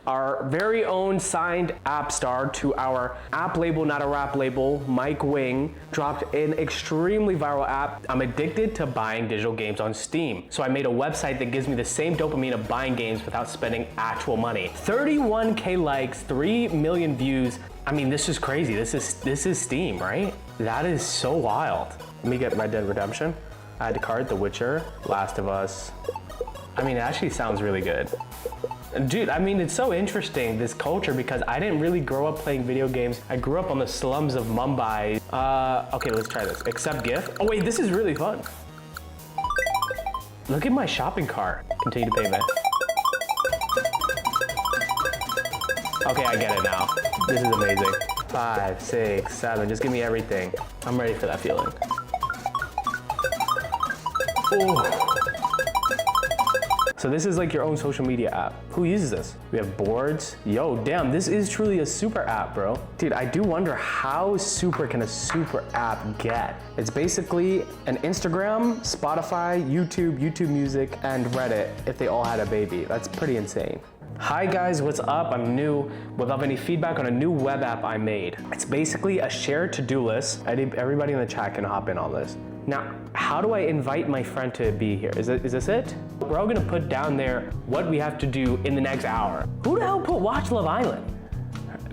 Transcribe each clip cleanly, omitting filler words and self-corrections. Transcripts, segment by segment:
Our very own signed app star to our app label, not a rap label, Mike Wing, dropped an extremely viral app. I'm addicted to buying digital games on Steam. So I made a website that gives me the same dopamine of buying games without spending actual money. 31K likes, 3 million views. I mean, this is crazy. This is Steam, right? That is so wild. Let me get Red Dead Redemption. Add to cart, The Witcher, Last of Us. I mean, it actually sounds really good. Dude, I mean, it's so interesting, this culture, because I didn't really grow up playing video games. I grew up on the slums of Mumbai. Okay, let's try this. Accept gift. Oh wait, this is really fun. Look at my shopping cart. Continue to payment. Okay, I get it now. This is amazing. 5, 6, 7, just give me everything. I'm ready for that feeling. Oh. So this is like your own social media app. Who uses this? We have boards. Yo, damn, this is truly a super app, bro. Dude, I do wonder how super can a super app get? It's basically an Instagram, Spotify, YouTube Music, and Reddit if they all had a baby. That's pretty insane. Hi guys, what's up? I'm new. Would love any feedback on a new web app I made. It's basically a shared to-do list. Everybody in the chat can hop in on this. Now, how do I invite my friend to be here? Is this it? We're all gonna put down there what we have to do in the next hour. Who the hell put watch Love Island?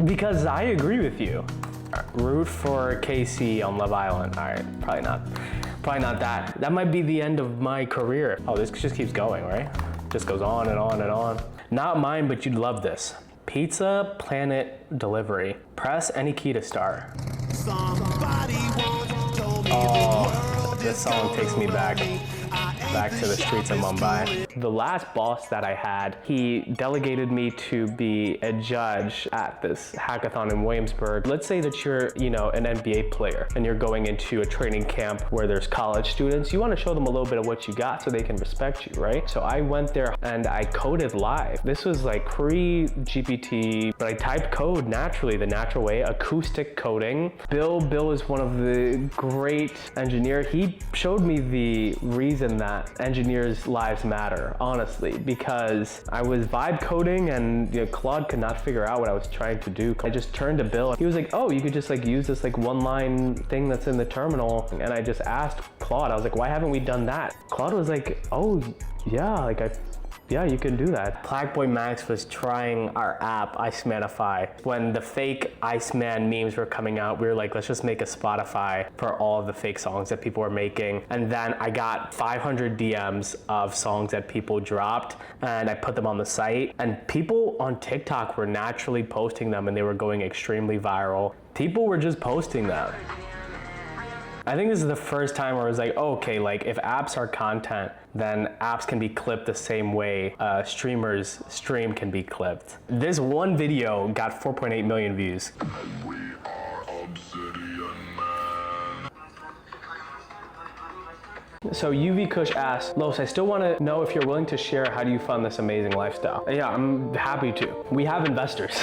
Because I agree with you. Root for KC on Love Island. All right, probably not. Probably not that. That might be the end of my career. Oh, this just keeps going, right? Just goes on and on and on. Not mine, but you'd love this. Pizza Planet Delivery. Press any key to start. Oh, this song takes me back to the streets of Mumbai. The last boss that I had, he delegated me to be a judge at this hackathon in Williamsburg. Let's say that you're, an NBA player and you're going into a training camp where there's college students. You want to show them a little bit of what you got so they can respect you, right? So I went there and I coded live. This was like pre-GPT, but I typed code naturally, the natural way, acoustic coding. Bill is one of the great engineers. He showed me the reason that engineers' lives matter, honestly, because I was vibe coding and Claude could not figure out what I was trying to do. I just turned to Bill. He was like, oh, you could just use this one-line thing that's in the terminal. And I just asked Claude, I was like, why haven't we done that? Claude was like, oh, yeah, yeah, you can do that. Blackboy Max was trying our app, Icemanify. When the fake Iceman memes were coming out, we were like, let's just make a Spotify for all of the fake songs that people were making. And then I got 500 DMs of songs that people dropped, and I put them on the site. And people on TikTok were naturally posting them, and they were going extremely viral. People were just posting them. I think this is the first time where I was like, oh, okay, if apps are content, then apps can be clipped the same way streamers' stream can be clipped. This one video got 4.8 million views. So UV Kush asks, Los, I still want to know if you're willing to share how do you fund this amazing lifestyle? Yeah, I'm happy to. We have investors.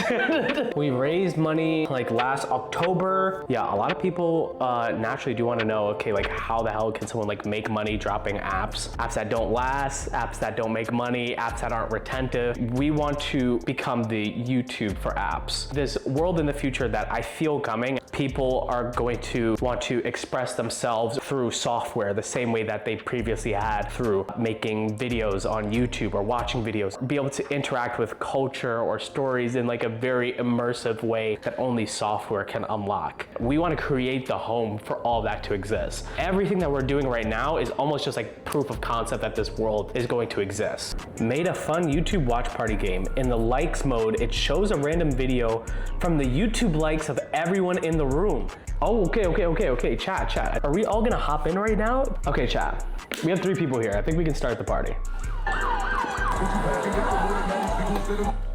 We raised money last October. Yeah, a lot of people naturally do want to know, okay, how the hell can someone make money dropping apps? Apps that don't last, apps that don't make money, apps that aren't retentive. We want to become the YouTube for apps. This world in the future that I feel coming, people are going to want to express themselves through software the same way that they previously had through making videos on YouTube or watching videos. Be able to interact with culture or stories in a very immersive way that only software can unlock. We want to create the home for all that to exist. Everything that we're doing right now is almost just proof of concept that this world is going to exist. Made a fun YouTube watch party game. In the likes mode, it shows a random video from the YouTube likes of everyone in the room. Oh, okay, chat. Are we all gonna hop in right now? Okay, chat. We have 3 people here. I think we can start the party.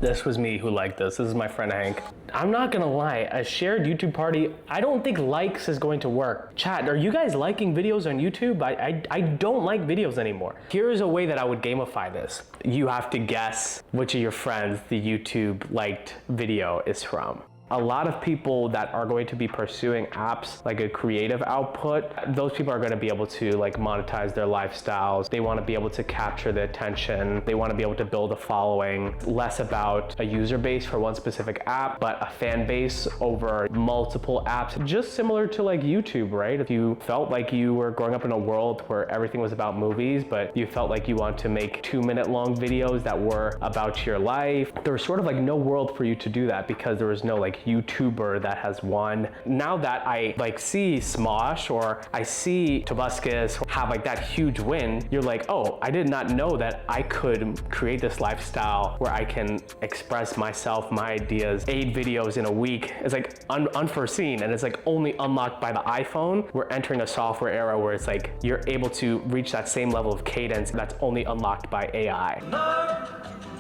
This was me who liked this. This is my friend Hank. I'm not gonna lie, a shared YouTube party, I don't think likes is going to work. Chat, are you guys liking videos on YouTube? I don't like videos anymore. Here's a way that I would gamify this. You have to guess which of your friends the YouTube liked video is from. A lot of people that are going to be pursuing apps like a creative output, those people are going to be able to like monetize their lifestyles. They want to be able to capture the attention. They want to be able to build a following, less about a user base for one specific app, but a fan base over multiple apps, just similar to like YouTube, right? If you felt like you were growing up in a world where everything was about movies, but you felt like you want to make 2-minute long videos that were about your life, there was sort of like no world for you to do that because there was no like YouTuber that has won. Now that I like see Smosh or I see Tobuscus have like that huge win, you're like, oh, I did not know that I could create this lifestyle where I can express myself, my ideas, 8 videos in a week. It's like unforeseen, and it's like only unlocked by the iPhone. We're entering a software era where it's like you're able to reach that same level of cadence that's only unlocked by AI.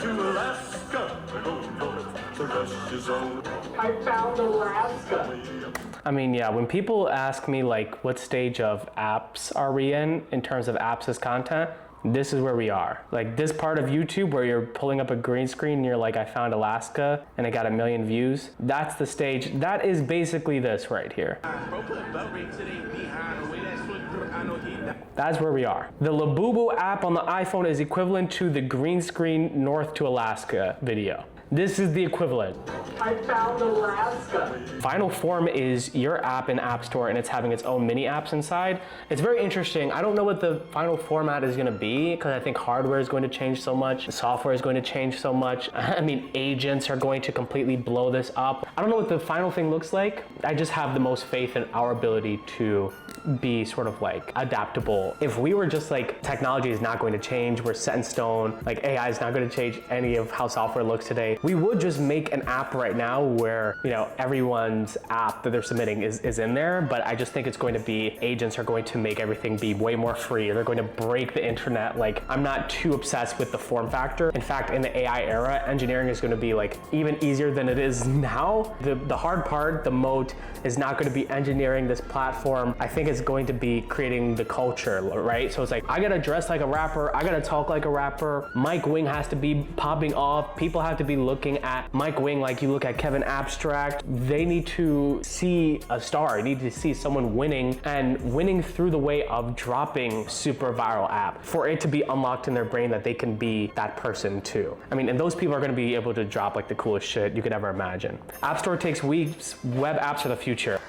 To Alaska, the rush is on. I found Alaska. I mean, yeah, when people ask me like what stage of apps are we in terms of apps as content, this is where we are. Like this part of YouTube where you're pulling up a green screen and you're like, I found Alaska and it got 1 million views. That's the stage. That is basically this right here. That's where we are. The Labubu app on the iPhone is equivalent to the green screen North to Alaska video. This is the equivalent. I found Alaska. Final Form is your app in App Store and it's having its own mini apps inside. It's very interesting. I don't know what the final format is gonna be because I think hardware is going to change so much. The software is going to change so much. I mean, agents are going to completely blow this up. I don't know what the final thing looks like. I just have the most faith in our ability to be sort of like adaptable. If we were just like, technology is not going to change, we're set in stone, like AI is not going to change any of how software looks today, we would just make an app right now where, you know, everyone's app that they're submitting is in there, but I just think it's going to be, agents are going to make everything be way more free. They're going to break the internet. Like, I'm not too obsessed with the form factor. In fact, in the AI era, engineering is going to be like even easier than it is now. The hard part, the moat, is not going to be engineering this platform. I think it's going to be creating the culture, right? So it's like, I gotta dress like a rapper, I gotta talk like a rapper, Mike Wing has to be popping off, people have to be looking at Mike Wing like you look at Kevin Abstract. They need to see a star, they need to see someone winning, and winning through the way of dropping super viral app for it to be unlocked in their brain that they can be that person too. I mean, and those people are gonna be able to drop like the coolest shit you could ever imagine. App Store takes weeks, web apps are the future.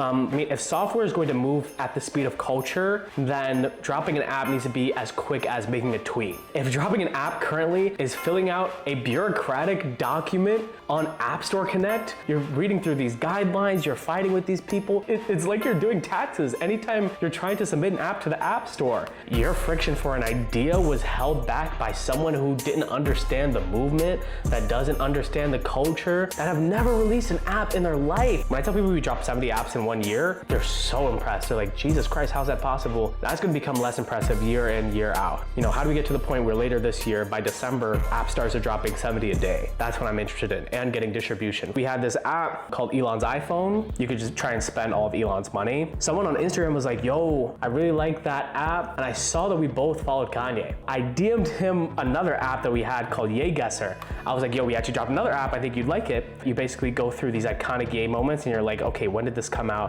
I mean, if software is going to move at the speed of culture, then dropping an app needs to be as quick as making a tweet. If dropping an app currently is filling out a bureaucratic document on App Store Connect, you're reading through these guidelines, you're fighting with these people. It's like you're doing taxes anytime you're trying to submit an app to the App Store. Your friction for an idea was held back by someone who didn't understand the movement, that doesn't understand the culture, that have never released an app in their life. When I tell people we dropped 70 apps in 1 year, they're so impressed. They're like, Jesus Christ, how's that possible? That's gonna become less impressive year in, year out. You know, how do we get to the point where later this year, by December, app stores are dropping 70 a day? That's what I'm interested in, and getting distribution. We had this app called Elon's iPhone. You could just try and spend all of Elon's money. Someone on Instagram was like, yo, I really like that app, and I saw that we both followed Kanye. I DM'd him another app that we had called Ye Guesser. I was like, yo, we actually dropped another app, I think you'd like it. You basically go through these iconic Ye moments, and you're like, okay, when did this come out?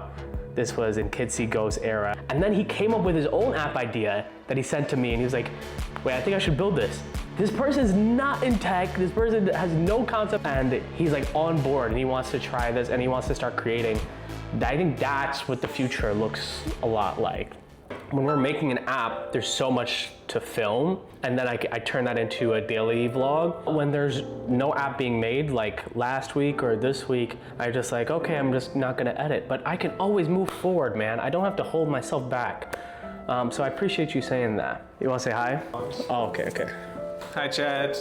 This was in Kids See Ghost era. And then he came up with his own app idea that he sent to me, and he was like, wait, I think I should build this. This person's not in tech, this person has no concept, and he's like on board and he wants to try this and he wants to start creating. I think that's what the future looks a lot like. When we're making an app, there's so much to film, and then I turn that into a daily vlog. When there's no app being made, like last week or this week, I just like, okay, I'm just not gonna edit, but I can always move forward, man. I don't have to hold myself back. So I appreciate you saying that. You wanna say hi? Oh, okay. Hi, Chad.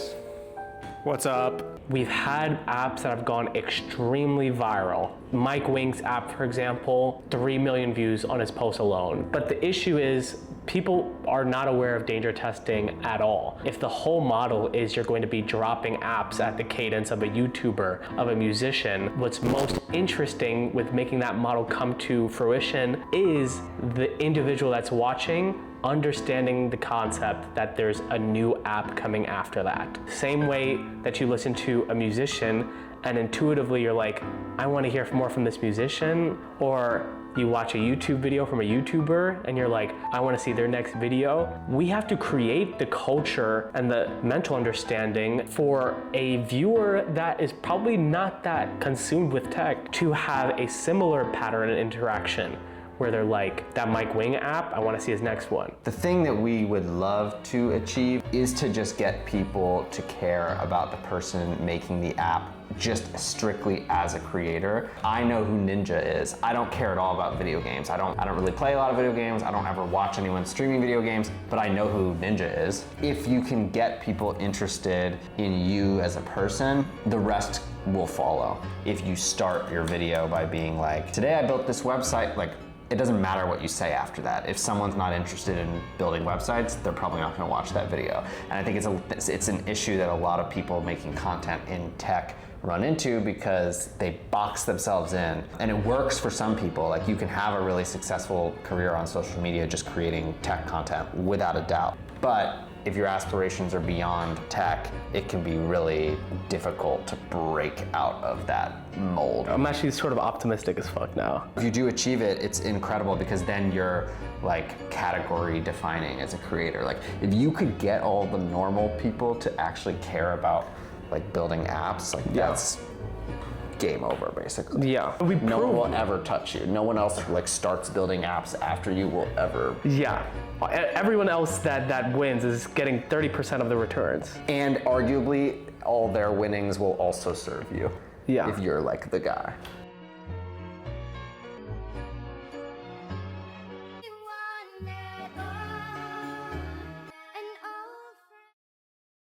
What's up? We've had apps that have gone extremely viral. Mike Wing's app, for example, 3 million views on his post alone. But the issue is, people are not aware of danger testing at all. If the whole model is you're going to be dropping apps at the cadence of a YouTuber, of a musician, what's most interesting with making that model come to fruition is the individual that's watching understanding the concept that there's a new app coming after that. Same way that you listen to a musician and intuitively you're like, I want to hear more from this musician, or you watch a YouTube video from a YouTuber and you're like, I want to see their next video. We have to create the culture and the mental understanding for a viewer that is probably not that consumed with tech to have a similar pattern and interaction where they're like, that Mike Wing app, I want to see his next one. The thing that we would love to achieve is to just get people to care about the person making the app just strictly as a creator. I know who Ninja is. I don't care at all about video games. I don't really play a lot of video games. I don't ever watch anyone streaming video games, but I know who Ninja is. If you can get people interested in you as a person, the rest will follow. If you start your video by being like, today I built this website, like, it doesn't matter what you say after that. If someone's not interested in building websites, they're probably not gonna watch that video. And I think it's an issue that a lot of people making content in tech run into because they box themselves in. And it works for some people. Like, you can have a really successful career on social media just creating tech content without a doubt. But if your aspirations are beyond tech, it can be really difficult to break out of that mold. I'm actually sort of optimistic as fuck now. If you do achieve it, it's incredible because then you're like category defining as a creator. Like, if you could get all the normal people to actually care about like building apps, like that's game over basically. Yeah. No one will ever touch you. No one else like starts building apps after you will ever. Yeah. Everyone else that wins is getting 30% of the returns. And arguably all their winnings will also serve you. Yeah. If you're like the guy.